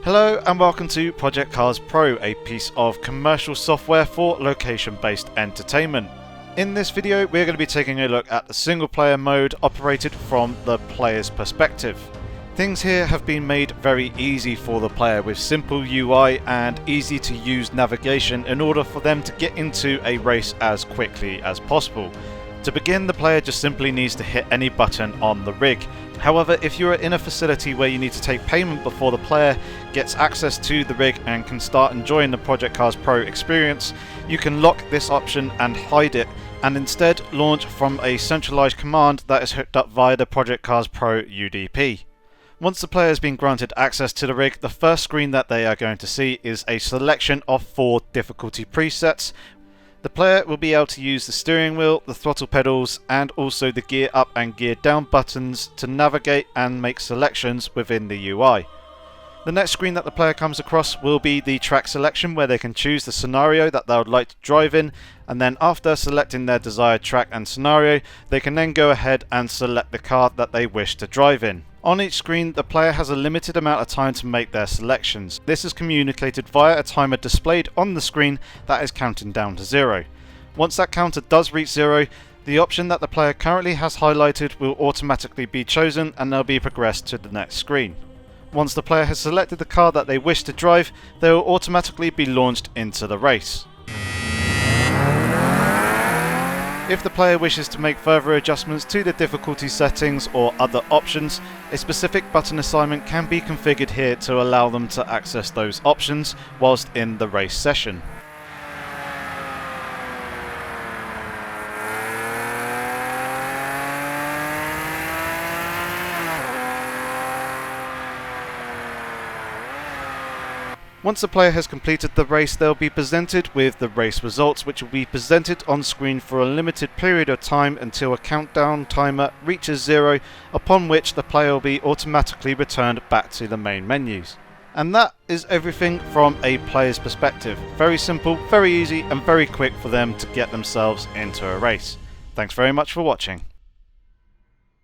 Hello and welcome to Project Cars Pro, a piece of commercial software for location-based entertainment. In this video we're going to be taking a look at the single player mode operated from the player's perspective. Things here have been made very easy for the player with simple UI and easy to use navigation in order for them to get into a race as quickly as possible. To begin, the player just simply needs to hit any button on the rig. However, if you are in a facility where you need to take payment before the player gets access to the rig and can start enjoying the Project Cars Pro experience, you can lock this option and hide it, and instead launch from a centralized command that is hooked up via the Project Cars Pro UDP. Once the player has been granted access to the rig, the first screen that they are going to see is a selection of 4 difficulty presets. The player will be able to use the steering wheel, the throttle pedals, and also the gear up and gear down buttons to navigate and make selections within the UI. The next screen that the player comes across will be the track selection, where they can choose the scenario that they would like to drive in, and then after selecting their desired track and scenario, they can then go ahead and select the car that they wish to drive in. On each screen, the player has a limited amount of time to make their selections. This is communicated via a timer displayed on the screen that is counting down to 0. Once that counter does reach 0, the option that the player currently has highlighted will automatically be chosen and they'll be progressed to the next screen. Once the player has selected the car that they wish to drive, they will automatically be launched into the race. If the player wishes to make further adjustments to the difficulty settings or other options, a specific button assignment can be configured here to allow them to access those options whilst in the race session. Once the player has completed the race, they'll be presented with the race results, which will be presented on screen for a limited period of time until a countdown timer reaches 0, upon which the player will be automatically returned back to the main menus. And that is everything from a player's perspective. Very simple, very easy and very quick for them to get themselves into a race. Thanks very much for watching.